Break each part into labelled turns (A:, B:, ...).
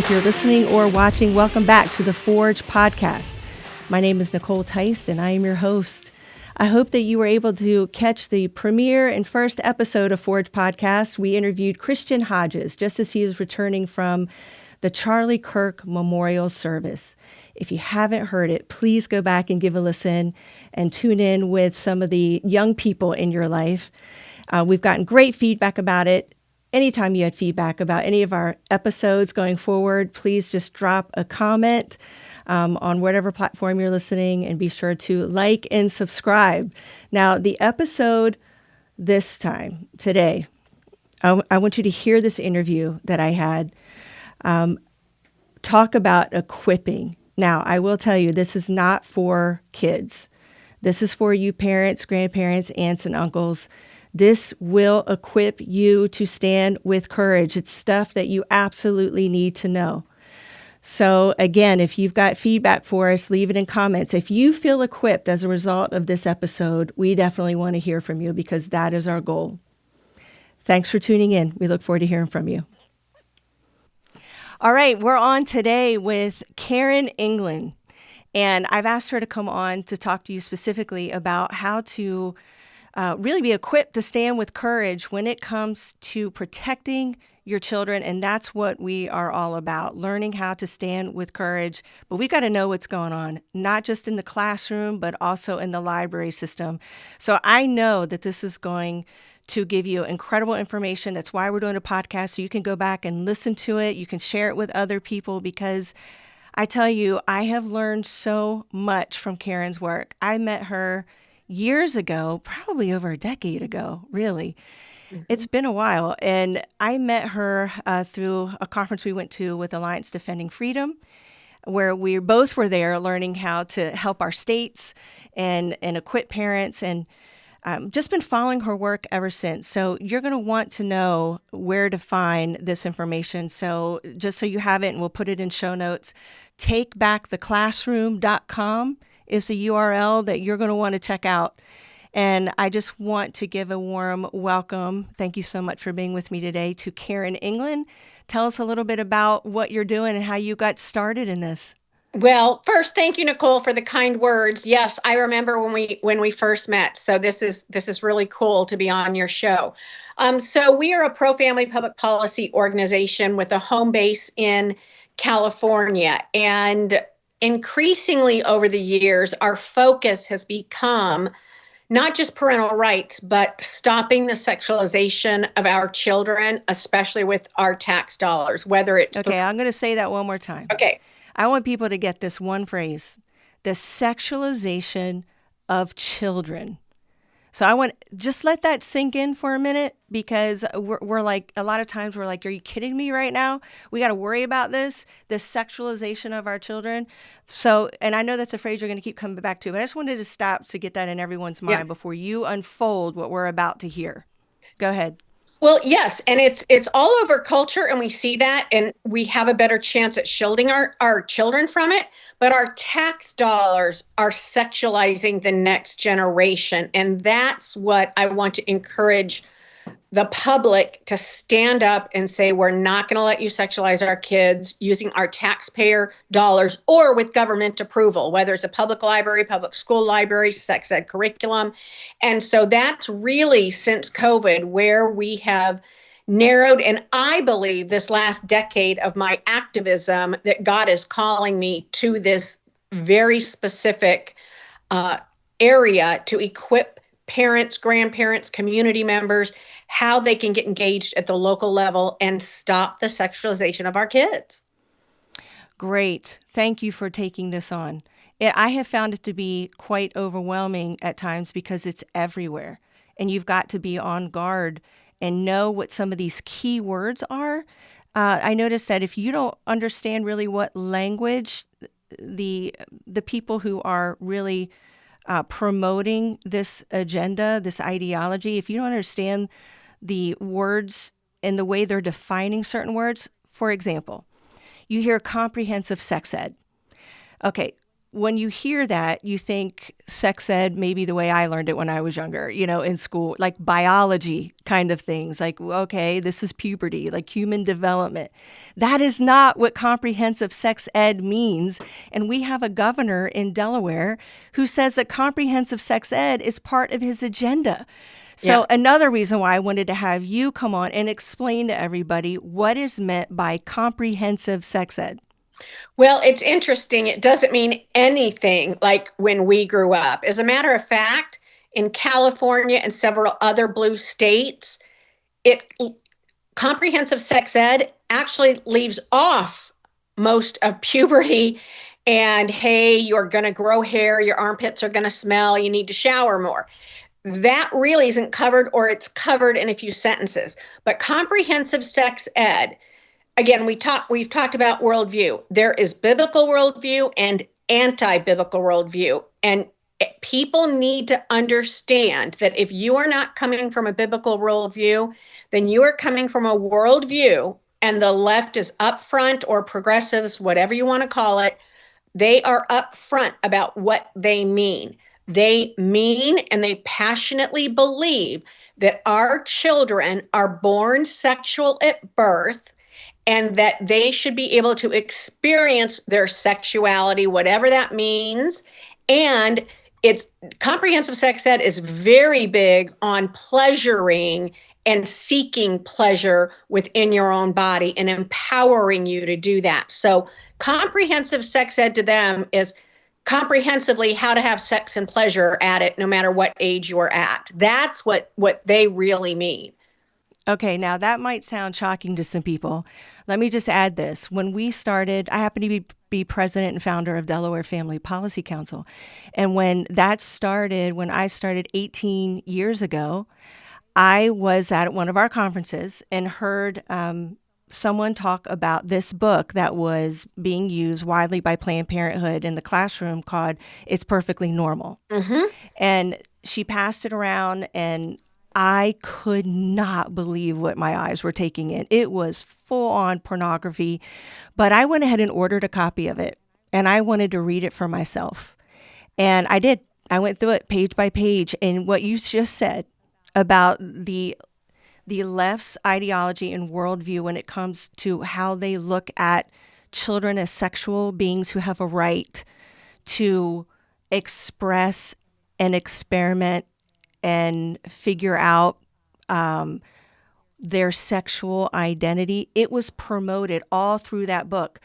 A: if you're listening or watching, welcome back to the Forge podcast. My name is Nicole Theis, and I am your host. I hope that you were able to catch the premiere and first episode of Forge podcast. We interviewed Christian Hodges just as he was returning from the Charlie Kirk Memorial Service. If you haven't heard it, please go back and give a listen and tune in with some of the young people in your life. We've gotten great feedback about it. Anytime you had feedback about any of our episodes going forward, please just drop a comment on whatever platform you're listening, and be sure to like and subscribe. Now, the episode this time, today, I want you to hear this interview that I had talk about equipping. Now, I will tell you, this is not for kids. This is for you parents, grandparents, aunts, and uncles. This will equip you to stand with courage. It's stuff that you absolutely need to know. So again, if you've got feedback for us, leave it in comments. If you feel equipped as a result of this episode, we definitely want to hear from you, because that is our goal. Thanks for tuning in. We look forward to hearing from you. All right, we're on today with Karen England, and I've asked her to come on to talk to you specifically about how to really be equipped to stand with courage when it comes to protecting your children. And that's what we are all about, learning how to stand with courage. But we got to know what's going on, not just in the classroom, but also in the library system. So I know that this is going to give you incredible information. That's why we're doing a podcast, so you can go back and listen to it. You can share it with other people, because I tell you, I have learned so much from Karen's work. I met her years ago, probably over a decade ago, really. Mm-hmm. It's been a while. And I met her through a conference we went to with Alliance Defending Freedom, where we both were there learning how to help our states and equip parents, and just been following her work ever since. So you're going to want to know where to find this information. So just so you have it, and we'll put it in show notes, takebacktheclassroom.com is the URL that you're going to want to check out. And I just want to give a warm welcome. Thank you so much for being with me today, to Karen England. Tell us a little bit about what you're doing and how you got started in this.
B: Well, first, thank you, Nicole, for the kind words. Yes, I remember when we first met. So this is really cool to be on your show. So we are a pro-family public policy organization with a home base in California, and increasingly over the years, our focus has become not just parental rights, but stopping the sexualization of our children, especially with our tax dollars, whether it's...
A: Okay, I'm going to say that one more time.
B: Okay.
A: I want people to get this one phrase: the sexualization of children. So I want, just let that sink in for a minute, because we're like, a lot of times we're like, are you kidding me right now? We got to worry about this, the sexualization of our children. So, and I know that's a phrase you're going to keep coming back to, but I just wanted to stop to get that in everyone's mind before you unfold what we're about to hear. Go ahead.
B: Well, yes, and it's all over culture, and we see that, and we have a better chance at shielding our children from it. But our tax dollars are sexualizing the next generation, and that's what I want to encourage the public to stand up and say, we're not going to let you sexualize our kids using our taxpayer dollars or with government approval, whether it's a public library, public school library, sex ed curriculum. And so that's really, since COVID, where we have narrowed, and I believe this last decade of my activism, that God is calling me to this very specific area to equip parents, grandparents, community members, how they can get engaged at the local level and stop the sexualization of our kids.
A: Great. Thank you for taking this on. I have found it to be quite overwhelming at times, because it's everywhere, and you've got to be on guard and know what some of these key words are. I noticed that if you don't understand really what language the people who are really promoting this agenda, this ideology, if you don't understand the words and the way they're defining certain words, for example, you hear comprehensive sex ed. Okay, when you hear that, you think sex ed maybe the way I learned it when I was younger, in school, like biology kind of things, like, okay, this is puberty, like human development. That is not what comprehensive sex ed means. And we have a governor in Delaware who says that comprehensive sex ed is part of his agenda.
B: Yeah.
A: So another reason why I wanted to have you come on and explain to everybody what is meant by comprehensive sex ed.
B: Well, it's interesting. It doesn't mean anything like when we grew up. As a matter of fact, in California and several other blue states, it comprehensive sex ed actually leaves off most of puberty and hey, you're going to grow hair, your armpits are going to smell, you need to shower more. That really isn't covered, or it's covered in a few sentences. But comprehensive sex ed, again, we've talked about worldview. There is biblical worldview and anti-biblical worldview. And people need to understand that if you are not coming from a biblical worldview, then you are coming from a worldview, and the left is upfront, or progressives, whatever you want to call it, they are upfront about what they mean. They mean and they passionately believe that our children are born sexual at birth, and that they should be able to experience their sexuality, whatever that means. And it's comprehensive sex ed is very big on pleasuring and seeking pleasure within your own body and empowering you to do that. So comprehensive sex ed to them is comprehensively how to have sex and pleasure at it, no matter what age you're at. That's what they really mean.
A: Okay, now that might sound shocking to some people. Let me just add this. When we started, I happen to be president and founder of Delaware Family Policy Council. And when that started, when I started 18 years ago, I was at one of our conferences and heard someone talk about this book that was being used widely by Planned Parenthood in the classroom called It's Perfectly Normal.
B: Mm-hmm.
A: And she passed it around, and I could not believe what my eyes were taking in. It was full on pornography, but I went ahead and ordered a copy of it, and I wanted to read it for myself. And I did. I went through it page by page. And what you just said about the left's ideology and worldview when it comes to how they look at children as sexual beings who have a right to express and experiment and figure out their sexual identity. It was promoted all through that book.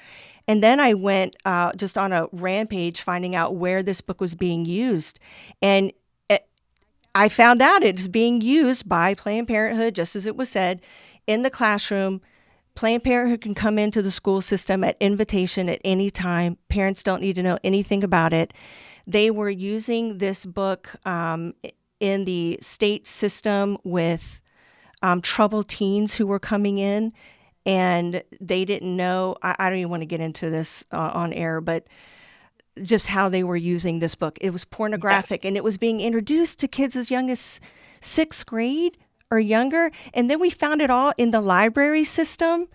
A: And then I went just on a rampage finding out where this book was being used. And I found out it's being used by Planned Parenthood, just as it was said, in the classroom. Planned Parenthood can come into the school system at invitation at any time. Parents don't need to know anything about it. They were using this book in the state system with troubled teens who were coming in, and they didn't know. I don't even want to get into this on air, but just how they were using this book. It was pornographic, and it was being introduced to kids as young as 6th grade or younger. And then we found it all in the library system.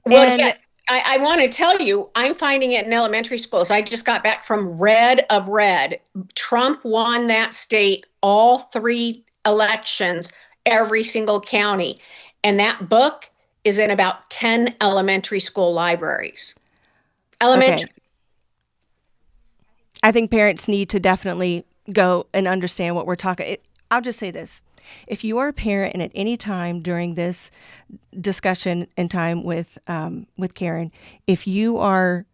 B: Well,
A: And
B: yeah, I want to tell you, I'm finding it in elementary schools. I just got back from Red of Red. Trump won that state all 3 elections, every single county. And that book is in about 10 elementary school libraries. Elementary.
A: okay, I think parents need to definitely go and understand what we're talking. I'll just say this. If you are a parent and at any time during this discussion and time with Karen, if you are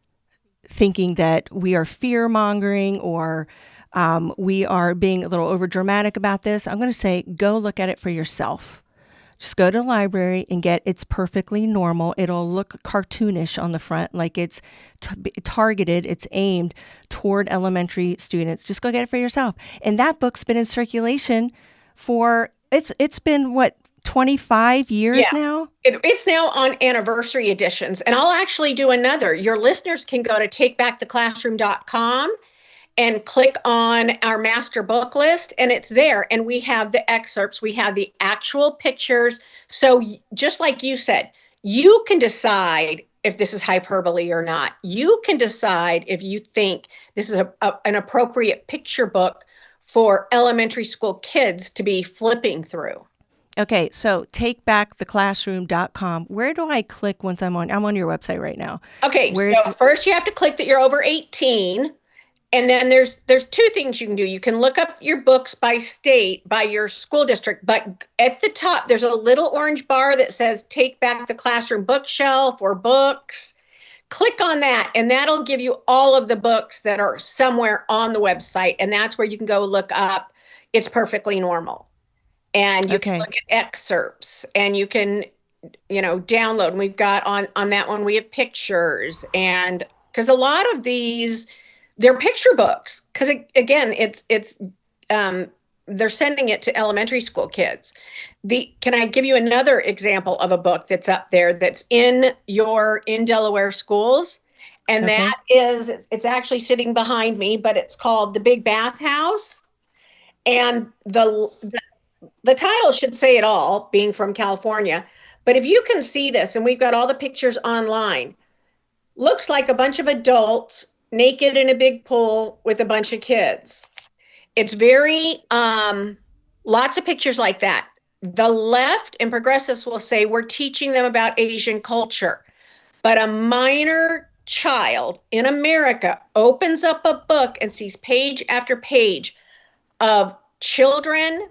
A: thinking that we are fear mongering or we are being a little over dramatic about this, I'm going to say go look at it for yourself. Just go to the library and get It's Perfectly Normal. It'll look cartoonish on the front, like it's targeted, it's aimed toward elementary students. Just go get it for yourself. And that book's been in circulation for, it's been what, 25 years
B: Yeah.
A: now?
B: It's now on anniversary editions. And I'll actually do another. Your listeners can go to takebacktheclassroom.com and click on our master book list, and it's there. And we have the excerpts, we have the actual pictures. So just like you said, you can decide if this is hyperbole or not. You can decide if you think this is an appropriate picture book for elementary school kids to be flipping through.
A: Okay, so takebacktheclassroom.com. Where do I click once I'm on your website right now?
B: Okay,
A: Where
B: so first you have to click that you're over 18. And then there's two things you can do. You can look up your books by state, by your school district, but at the top there's a little orange bar that says Take Back the Classroom Bookshelf or books. Click on that, and that'll give you all of the books that are somewhere on the website. And that's where you can go look up It's Perfectly Normal. And you can
A: Okay.
B: look at excerpts, and you can, download. And we've got on that one, we have pictures. And because a lot of these, they're picture books. Because again, it's they're sending it to elementary school kids. Can I give you another example of a book that's up there that's in Delaware schools? And
A: Okay.
B: that is, it's actually sitting behind me, but it's called The Big Bath House. And the title should say it all, being from California. But if you can see this, and we've got all the pictures online, looks like a bunch of adults naked in a big pool with a bunch of kids. It's very, lots of pictures like that. The left and progressives will say we're teaching them about Asian culture. But a minor child in America opens up a book and sees page after page of children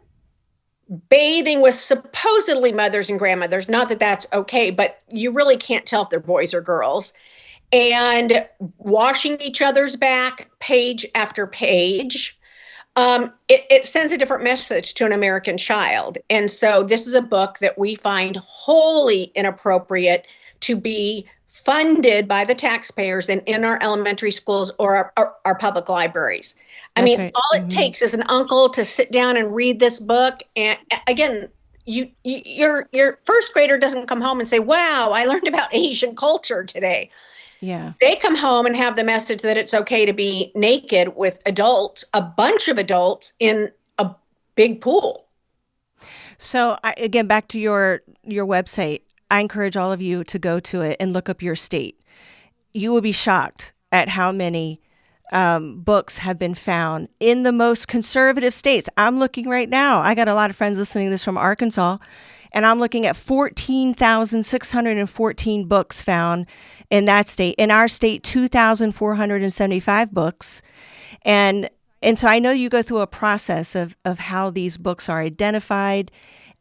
B: bathing with supposedly mothers and grandmothers. Not that that's okay, but you really can't tell if they're boys or girls. And washing each other's back page after page. It sends a different message to an American child. And so this is a book that we find wholly inappropriate to be funded by the taxpayers and in our elementary schools or our public libraries. I
A: That's
B: mean,
A: right.
B: all it takes is an uncle to sit down and read this book. And again, your first grader doesn't come home and say, "Wow, I learned about Asian culture today."
A: Yeah.
B: They come home and have the message that it's okay to be naked with adults, a bunch of adults in a big pool.
A: So again, back to your website. I encourage all of you to go to it and look up your state. You will be shocked at how many books have been found in the most conservative states. I'm looking right now. I got a lot of friends listening to this from Arkansas, and I'm looking at 14,614 books found in that state. In our state, 2,475 books. And so I know you go through a process of how these books are identified.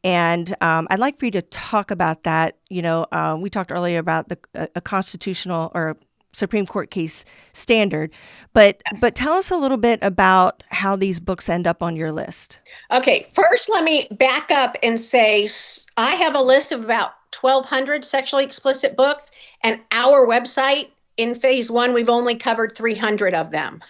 A: And I'd like for you to talk about that. We talked earlier about a constitutional or Supreme Court case standard, but tell us a little bit about how these books end up on your list.
B: Okay, first let me back up and say I have a list of about 1,200 sexually explicit books, and our website in phase one, we've only covered 300 of them.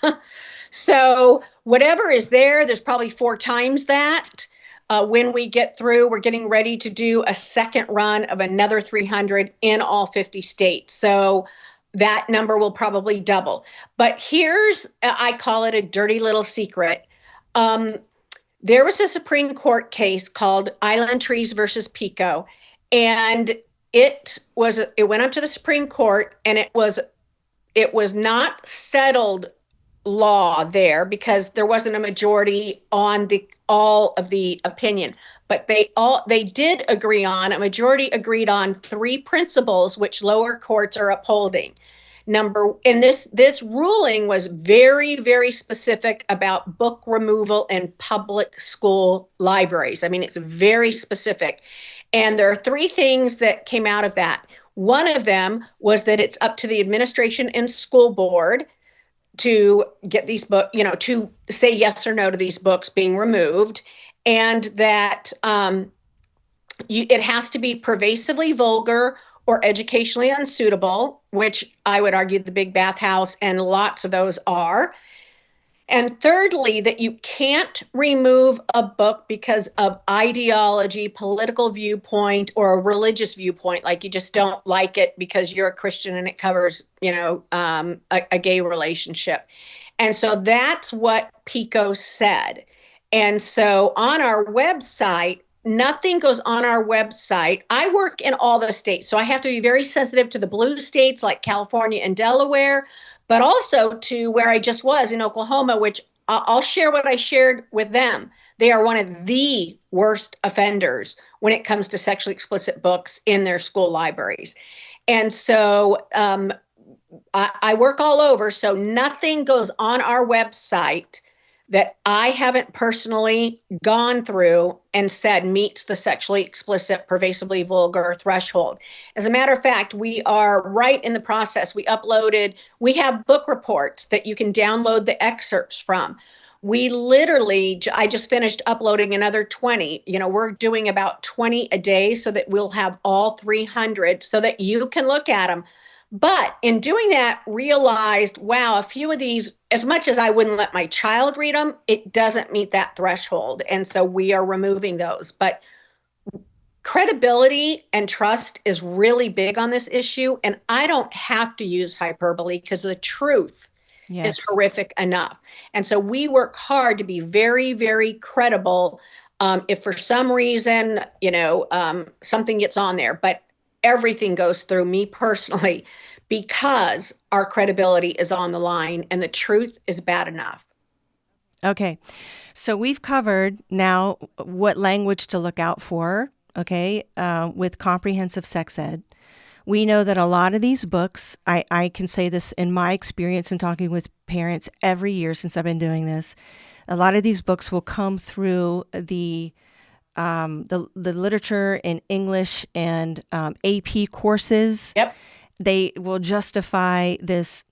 B: So whatever is there, there's probably 4 times that. When we get through, we're getting ready to do a second run of another 300 in all 50 states. So that number will probably double. But here's, I call it a dirty little secret. There was a Supreme Court case called Island Trees versus Pico, and it went up to the Supreme Court, and it was not settled law there because there wasn't a majority on all of the opinion, but they did agree on, a majority agreed on 3 principles which lower courts are upholding. And this ruling was very, very specific about book removal in public school libraries. I mean, it's very specific. And there are 3 things that came out of that. One of them was that it's up to the administration and school board to get these books, to say yes or no to these books being removed, and that it has to be pervasively vulgar or educationally unsuitable, which I would argue the Big Bath House and lots of those are. And thirdly, that you can't remove a book because of ideology, political viewpoint, or a religious viewpoint. Like you just don't like it because you're a Christian and it covers, a gay relationship. And so that's what Pico said. And so on our website, nothing goes on our website. I work in all the states, so I have to be very sensitive to the blue states like California and Delaware, but also to where I just was in Oklahoma, which I'll share what I shared with them. They are one of the worst offenders when it comes to sexually explicit books in their school libraries. And so I work all over, so nothing goes on our website that I haven't personally gone through and said meets the sexually explicit, pervasively vulgar threshold. As a matter of fact, we are right in the process. We have book reports that you can download the excerpts from. I just finished uploading another 20. We're doing about 20 a day so that we'll have all 300 so that you can look at them. But in doing that, realized, wow, a few of these, as much as I wouldn't let my child read them, it doesn't meet that threshold. And so we are removing those. But credibility and trust is really big on this issue. And I don't have to use hyperbole because the truth is
A: Yes.
B: horrific enough. And so we work hard to be very, very credible. If for some reason, something gets on there, but everything goes through me personally because our credibility is on the line and the truth is bad enough.
A: Okay. So we've covered now what language to look out for, okay, with comprehensive sex ed. We know that a lot of these books, I can say this in my experience in talking with parents every year since I've been doing this, a lot of these books will come through the literature in English and AP courses.
B: Yep.
A: They will justify this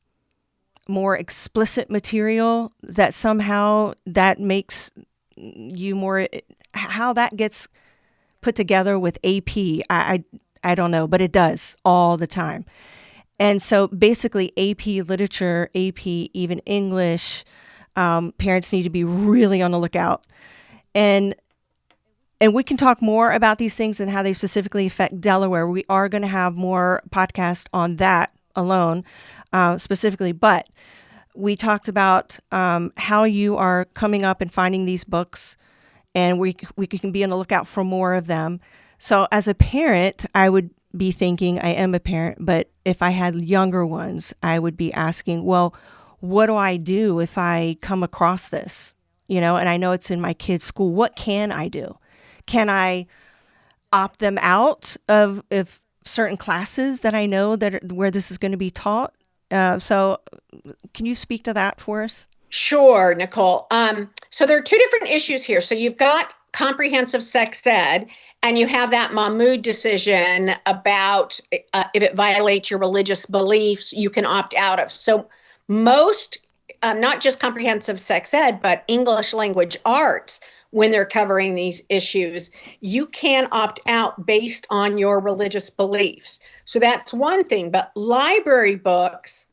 A: more explicit material that somehow that makes you more, how that gets put together with AP. I don't know, but it does all the time. And so basically AP literature, AP even English, parents need to be really on the lookout. And we can talk more about these things and how they specifically affect Delaware. We are going to have more podcasts on that alone, specifically. But we talked about how you are coming up and finding these books, and we can be on the lookout for more of them. So as a parent, I would be thinking, I am a parent, but if I had younger ones, I would be asking, well, what do I do if I come across this? And I know it's in my kid's school. What can I do? Can I opt them out of certain classes that I know where this is going to be taught? So can you speak to that for us?
B: Sure, Nicole. So there are two different issues here. So you've got comprehensive sex ed, and you have that Mahmoud decision about if it violates your religious beliefs, you can opt out of. So most, not just comprehensive sex ed, but English language arts, when they're covering these issues, you can opt out based on your religious beliefs. So that's one thing. But library books,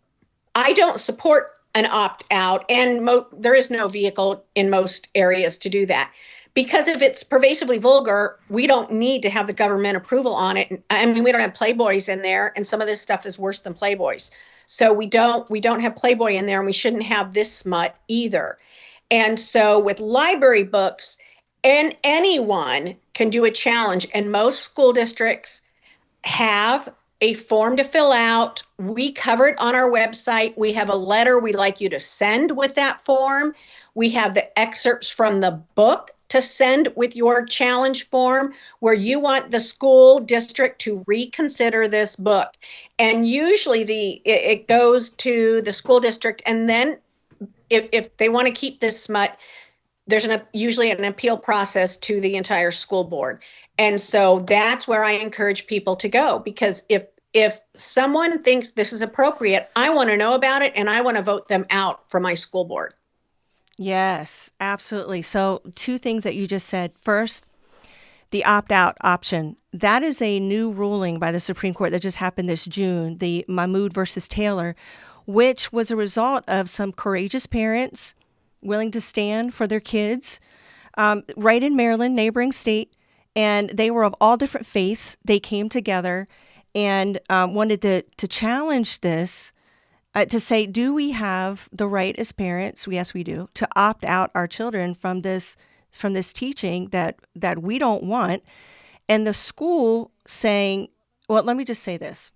B: I don't support an opt out, and there is no vehicle in most areas to do that. Because if it's pervasively vulgar, we don't need to have the government approval on it. I mean, we don't have Playboys in there, and some of this stuff is worse than Playboys. So we don't have Playboy in there, and we shouldn't have this smut either. And so with library books, and anyone can do a challenge, and most school districts have a form to fill out. We cover it on our website. We have a letter we'd like you to send with that form. We have the excerpts from the book to send with your challenge form where you want the school district to reconsider this book. And usually it goes to the school district, and then if they want to keep this smut, there's usually an appeal process to the entire school board. And so that's where I encourage people to go, because if someone thinks this is appropriate, I want to know about it, and I want to vote them out from my school board.
A: Yes, absolutely. So two things that you just said. First, the opt-out option. That is a new ruling by the Supreme Court that just happened this June, the Mahmoud versus Taylor, which was a result of some courageous parents willing to stand for their kids, right in Maryland, neighboring state. And they were of all different faiths. They came together and wanted to challenge this, to say, do we have the right as parents, yes we do, to opt out our children from this from this teaching that we don't want, and the school saying, well, let me just say this.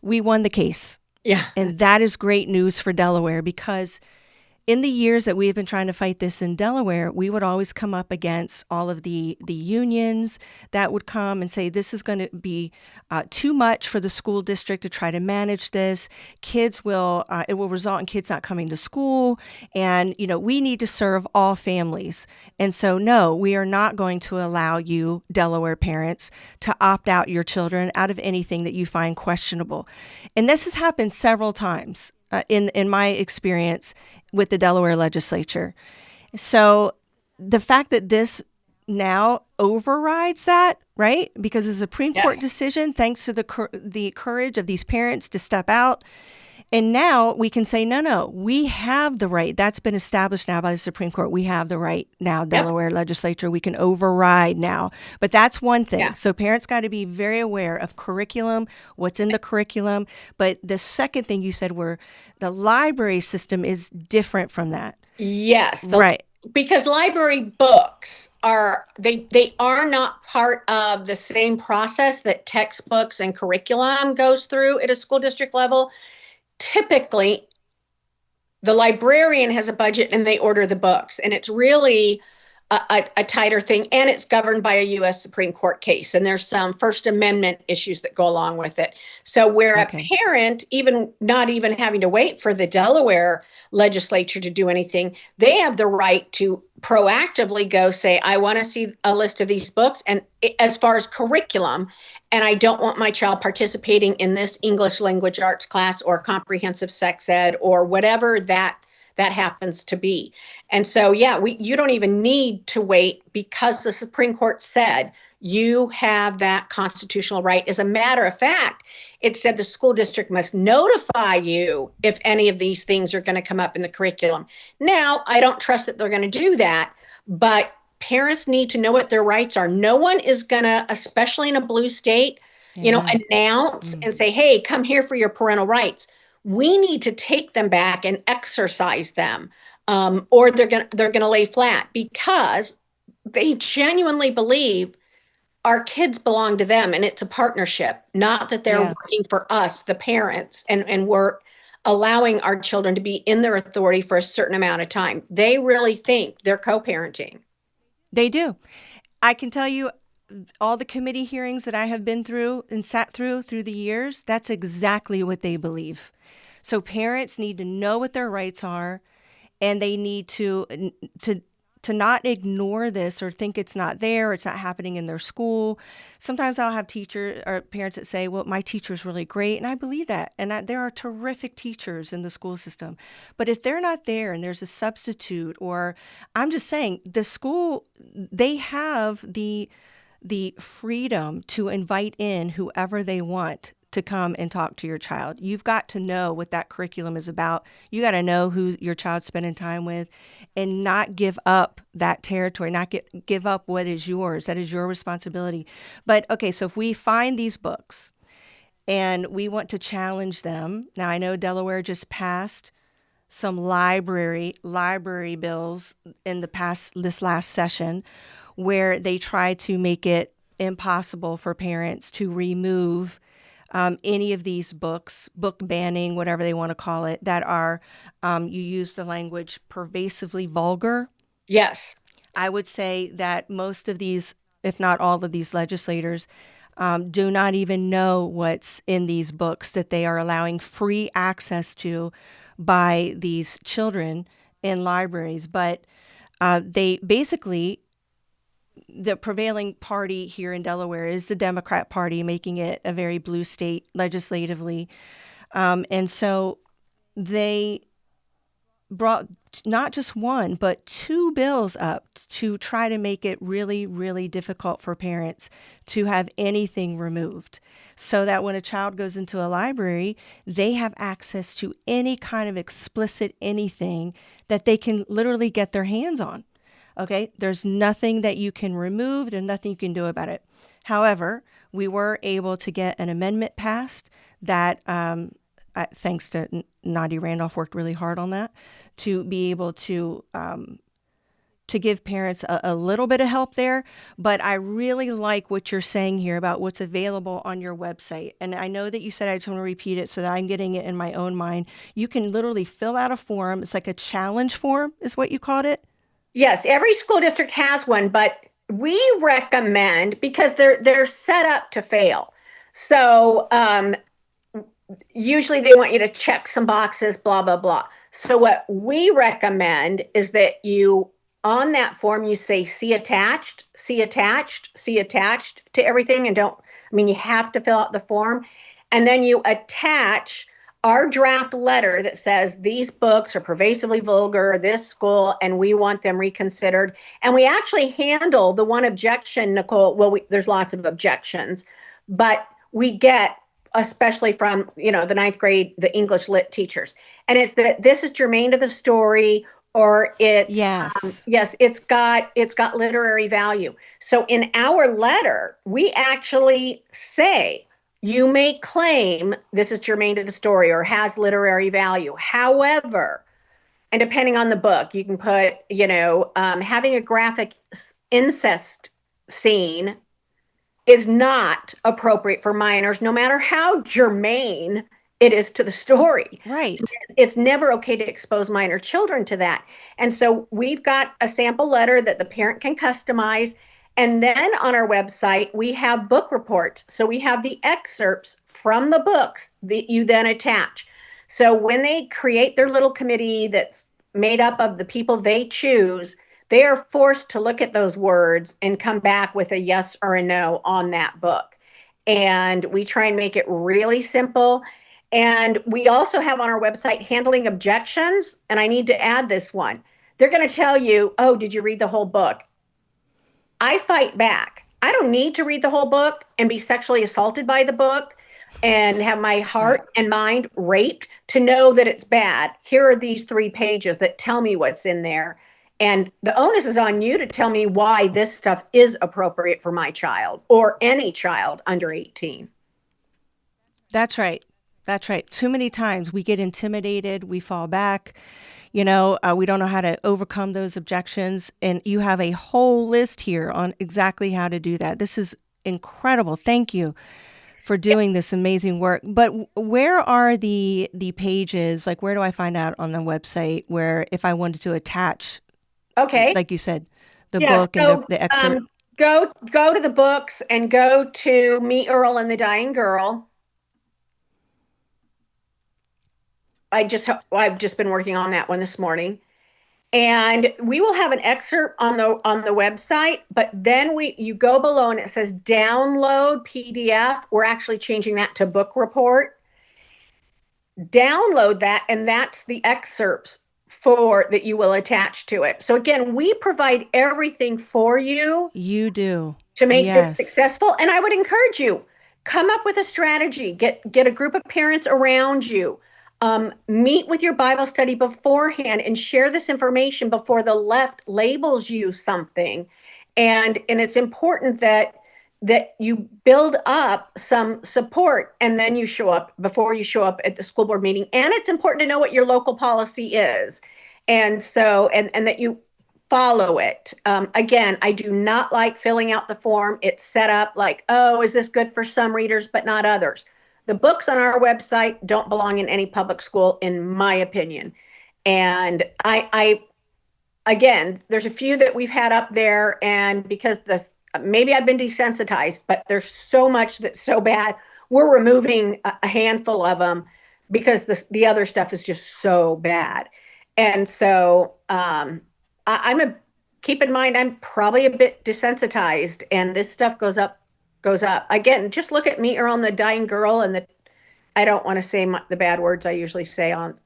A: We won the case.
B: Yeah.
A: And that is great news for Delaware, because in the years that we have been trying to fight this in Delaware, we would always come up against all of the unions that would come and say, this is going to be too much for the school district to try to manage this. It will result in kids not coming to school. And, we need to serve all families. And so, no, we are not going to allow you, Delaware parents, to opt out your children out of anything that you find questionable. And this has happened several times in my experience with the Delaware legislature. So the fact that this now overrides that, right? Because the Supreme Court
B: Yes.
A: decision, thanks to the courage of these parents to step out. And now we can say, no, we have the right. That's been established now by the Supreme Court. We have the right now,
B: Yep.
A: Delaware legislature. We can override now. But that's one thing.
B: Yeah.
A: So parents got to be very aware of curriculum, what's in the curriculum. But the second thing you said were the library system is different from that.
B: Yes.
A: Right.
B: Because library books they are not part of the same process that textbooks and curriculum goes through at a school district level. Typically, the librarian has a budget and they order the books, and it's really a tighter thing, and it's governed by a U.S. Supreme Court case, and there's some First Amendment issues that go along with it. So where
A: Okay.
B: a parent, even not even having to wait for the Delaware legislature to do anything, they have the right to proactively go say, I want to see a list of these books, and as far as curriculum, and I don't want my child participating in this English language arts class or comprehensive sex ed or whatever that happens to be. And so, yeah, you don't even need to wait, because the Supreme Court said you have that constitutional right. As a matter of fact, it said the school district must notify you if any of these things are going to come up in the curriculum. Now, I don't trust that they're going to do that, but parents need to know what their rights are. No one is going to, especially in a blue state,
A: Amen.
B: announce and say, hey, come here for your parental rights. We need to take them back and exercise them, or they're gonna lay flat, because they genuinely believe our kids belong to them, and it's a partnership, not that they're
A: Yeah,
B: working for us, the parents, and we're allowing our children to be in their authority for a certain amount of time. They really think they're co-parenting.
A: they do. I can tell you, all the committee hearings that I have been through and sat through the years, that's exactly what they believe. So parents need to know what their rights are, and they need to to not ignore this or think it's not there, it's not happening in their school. Sometimes I'll have teachers or parents that say, well, my teacher's really great, and I believe that. And there are terrific teachers in the school system. But if they're not there and there's a substitute, or I'm just saying, the school, they have the freedom to invite in whoever they want to come and talk to your child. You've got to know what that curriculum is about. You got to know who your child's spending time with, and not give up that territory, not give up what is yours. That is your responsibility. But okay, so if we find these books and we want to challenge them, now I know Delaware just passed some library bills in this last session, where they try to make it impossible for parents to remove any of these books, book banning, whatever they want to call it, that are, you use the language, pervasively vulgar.
B: Yes.
A: I would say that most of these, if not all of these legislators, do not even know what's in these books that they are allowing free access to by these children in libraries. But they basically, the prevailing party here in Delaware is the Democrat Party, making it a very blue state legislatively. And so they brought not just one, but two bills up to try to make it really, really difficult for parents to have anything removed, so that when a child goes into a library, they have access to any kind of explicit anything that they can literally get their hands on. Okay, there's nothing that you can remove, there's nothing you can do about it. However, we were able to get an amendment passed that, thanks to Nadia Randolph, worked really hard on that, to be able to to give parents a little bit of help there. But I really like what you're saying here about what's available on your website. And I know that you said, I just want to repeat it so that I'm getting it in my own mind. You can literally fill out a form. It's like a challenge form, is what you called it.
B: Yes, every school district has one, but we recommend because they're set up to fail. So usually they want you to check some boxes, blah, blah, blah. So what we recommend is that you, on that form, you say, see attached, see attached, see attached to everything. And don't, I mean, you have to fill out the form. And then you attach our draft letter that says these books are pervasively vulgar, this school, and we want them reconsidered. And we actually handle the one objection, Nicole. Well, there's lots of objections, but we get, especially from the ninth grade, the English lit teachers, and it's that this is germane to the story, or it's
A: Yes.
B: yes, it's got literary value. So in our letter, we actually say you may claim this is germane to the story or has literary value. However, and depending on the book, you can put having a graphic incest scene is not appropriate for minors, no matter how germane it is to the story.
A: Right.
B: It's never okay to expose minor children to that. And so we've got a sample letter that the parent can customize. And then on our website, we have book reports. So we have the excerpts from the books that you then attach. So when they create their little committee that's made up of the people they choose, they are forced to look at those words and come back with a yes or a no on that book. And we try and make it really simple. And we also have on our website handling objections. And I need to add this one. They're going to tell you, oh, did you read the whole book? I fight back. I don't need to read the whole book and be sexually assaulted by the book and have my
A: Right.
B: heart and mind raped to know that it's bad. Here are these 3 pages that tell me what's in there. And the onus is on you to tell me why this stuff is appropriate for my child or any child under 18.
A: That's right. That's right. Too many times we get intimidated, we fall back, we don't know how to overcome those objections. And you have a whole list here on exactly how to do that. This is incredible. Thank you for doing this amazing work. But where are the pages? Like, where do I find out on the website where if I wanted to attach,
B: Okay.
A: like you said, the
B: Yes.
A: book and the excerpt?
B: Go to the books and go to Me, Earl, and the Dying Girl. I've just been working on that one this morning. And we will have an excerpt on the website, but then you go below and it says download PDF. We're actually changing that to book report. Download that, and that's the excerpts for that you will attach to it. So again, we provide everything for you
A: You do.
B: to make this
A: Yes.
B: successful. And I would encourage you, come up with a strategy, get a group of parents around you, meet with your Bible study beforehand and share this information before the left labels you something. And it's important that you build up some support and then you show up before you show up at the school board meeting. And it's important to know what your local policy is. And so, and that you follow it. Again, I do not like filling out the form. It's set up like, oh, is this good for some readers, but not others? The books on our website don't belong in any public school, in my opinion. And again, there's a few that we've had up there, and because this, maybe I've been desensitized, but there's so much that's so bad. We're removing a handful of them because the other stuff is just so bad. And so keep in mind, I'm probably a bit desensitized, and this stuff goes up. Again, just look at Me, Earl, and the Dying Girl, and I don't want to say the bad words I usually say on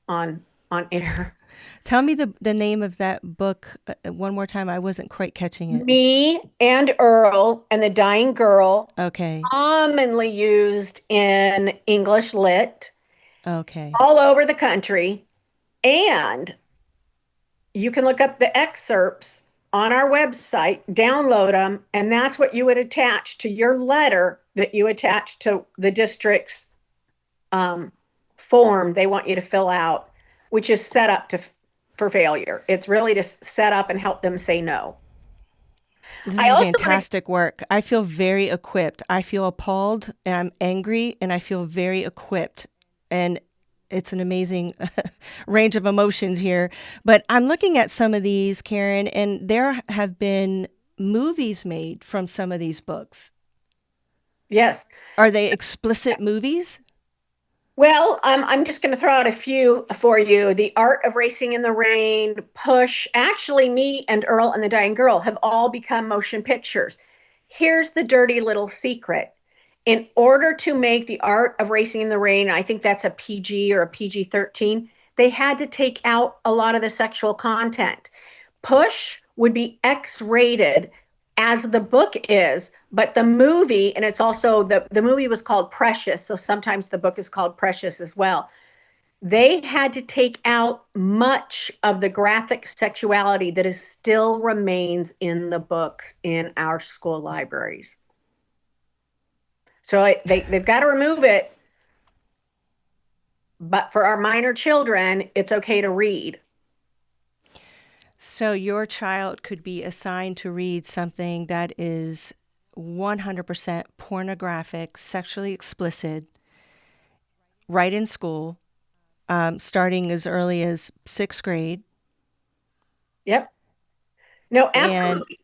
B: air.
A: Tell me the name of that book one more time. I wasn't quite catching it.
B: Me and Earl and the Dying Girl,
A: Okay.
B: commonly used in English lit
A: Okay.
B: all over the country. And you can look up the excerpts on our website, download them, and that's what you would attach to your letter that you attach to the district's form they want you to fill out, which is set up for failure. It's really to set up and help them say no.
A: This
B: I
A: is
B: also want
A: fantastic work. I feel very equipped. I feel appalled and I'm angry and I feel very equipped. And it's an amazing range of emotions here. But I'm looking at some of these, Karen, and there have been movies made from some of these books.
B: yes.
A: Are they explicit movies?
B: Well, I'm just going to throw out a few for you. The Art of Racing in the Rain, Push. Actually, me and Earl and the Dying Girl have all become motion pictures. Here's the dirty little secret. In order to make The Art of Racing in the Rain, I think that's a PG or a PG-13, they had to take out a lot of the sexual content. Push would be X-rated as the book is, but the movie, and it's also the movie was called Precious, so sometimes the book is called Precious as well. They had to take out much of the graphic sexuality that is still remains in the books in our school libraries. So they've got to remove it, but for our minor children, it's okay to read.
A: So your child could be assigned to read something that is 100% pornographic, sexually explicit, right in school, starting as early as sixth grade,
B: Yep. No,
A: and
B: absolutely.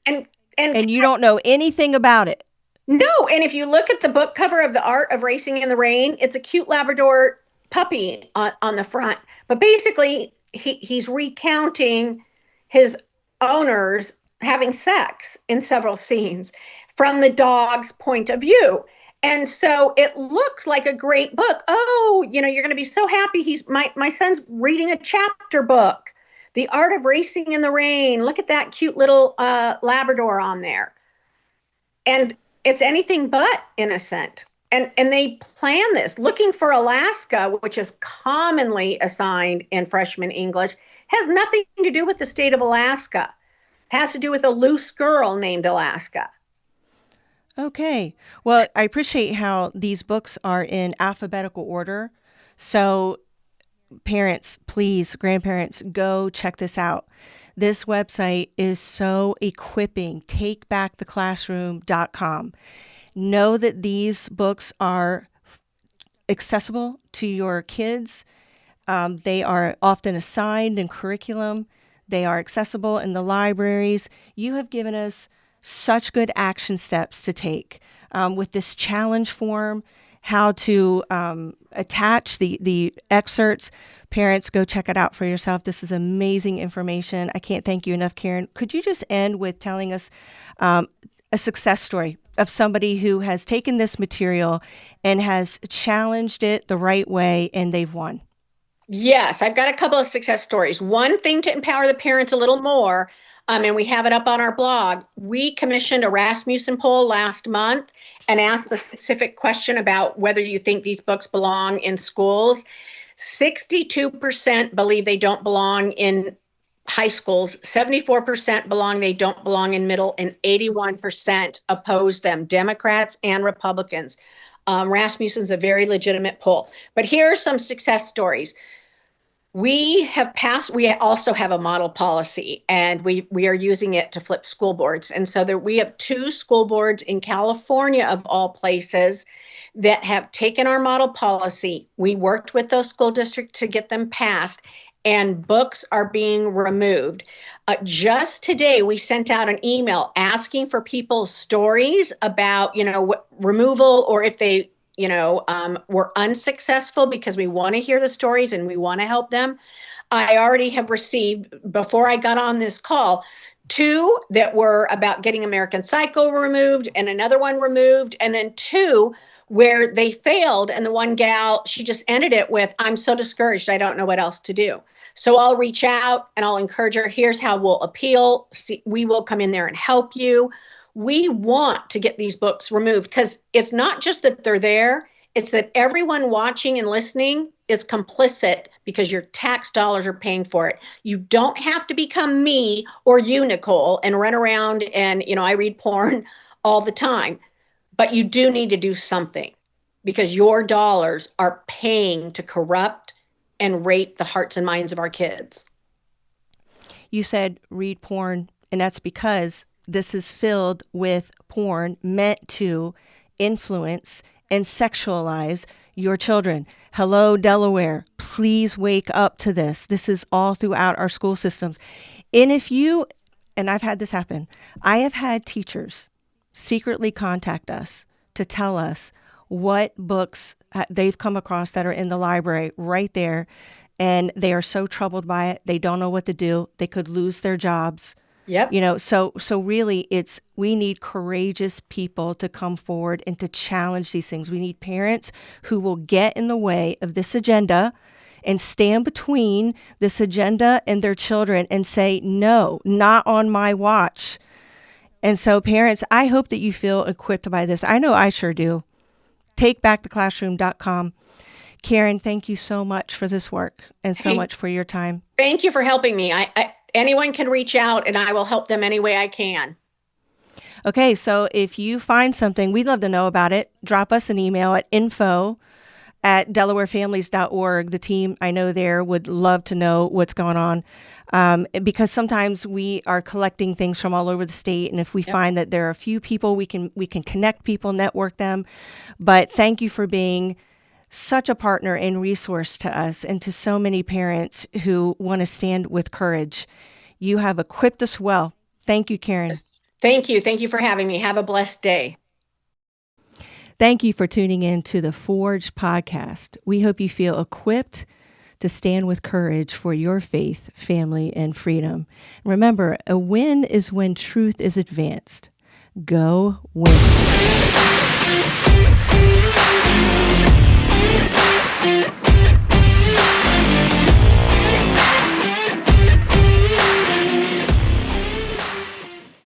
B: And
A: you don't know anything about it.
B: no, and if you look at the book cover of The Art of Racing in the Rain, it's a cute Labrador puppy on the front. But basically, he's recounting his owners having sex in several scenes from the dog's point of view. And so it looks like a great book. Oh, you're going to be so happy. My son's reading a chapter book. The Art of Racing in the Rain. Look at that cute little Labrador on there. And it's anything but innocent. And they plan this. Looking for Alaska, which is commonly assigned in freshman English, has nothing to do with the state of Alaska. It has to do with a loose girl named Alaska.
A: Okay. Well, I appreciate how these books are in alphabetical order. So, parents, please, grandparents, go check this out. This website is so equipping. Takebacktheclassroom.com. Know that these books are accessible to your kids. They are often assigned in curriculum. They are accessible in the libraries. You have given us such good action steps to take with this challenge form, how to attach the excerpts. Parents, go check it out for yourself. This is amazing information. I can't thank you enough, Karen. Could you just end with telling us a success story of somebody who has taken this material and has challenged it the right way and they've won?
B: Yes, I've got a couple of success stories. One thing to empower the parents a little more, and we have it up on our blog. We commissioned a Rasmussen poll last month and asked the specific question about whether you think these books belong in schools. 62% believe they don't belong in high schools, 74% they don't belong in middle, and 81% oppose them, Democrats and Republicans. Rasmussen's a very legitimate poll. But here are some success stories. We also have a model policy, and we are using it to flip school boards. And so we have two school boards in California, of all places, that have taken our model policy. We worked with those school districts to get them passed, and books are being removed. Just today, we sent out an email asking for people's stories about, removal, or if they were unsuccessful, because we want to hear the stories and we want to help them. I already have received, before I got on this call, two that were about getting American Psycho removed and another one removed, and then two where they failed. And the one gal, she just ended it with, "I'm so discouraged, I don't know what else to do." So I'll reach out and I'll encourage her. Here's how we'll appeal. See, we will come in there and help you. We want to get these books removed because it's not just that they're there, it's that everyone watching and listening is complicit because your tax dollars are paying for it. You don't have to become me or you, Nicole, and run around and, I read porn all the time. But you do need to do something because your dollars are paying to corrupt and rape the hearts and minds of our kids.
A: You said read porn, and that's because this is filled with porn meant to influence and sexualize your children. Hello, Delaware. Please wake up to this. This is all throughout our school systems. And and I've had this happen, I have had teachers secretly contact us to tell us what books they've come across that are in the library right there. And they are so troubled by it. They don't know what to do. They could lose their jobs.
B: Yep.
A: So really we need courageous people to come forward and to challenge these things. We need parents who will get in the way of this agenda and stand between this agenda and their children and say, no, not on my watch. And so parents, I hope that you feel equipped by this. I know I sure do. TakeBackTheClassroom.com. Karen, thank you so much for this work and so much for your time.
B: Thank you for helping me. Anyone can reach out and I will help them any way I can.
A: Okay, so if you find something, we'd love to know about it. Drop us an email at info@delawarefamilies.org. The team I know there would love to know what's going on, because sometimes we are collecting things from all over the state, and if we find that there are a few people, we can connect people, network them. But thank you for being such a partner and resource to us and to so many parents who want to stand with courage. You have equipped us well. Thank you, Karen.
B: Thank you. Thank you for having me. Have a blessed day.
A: Thank you for tuning in to the Forge podcast. We hope you feel equipped to stand with courage for your faith, family, and freedom. Remember, a win is when truth is advanced. Go win.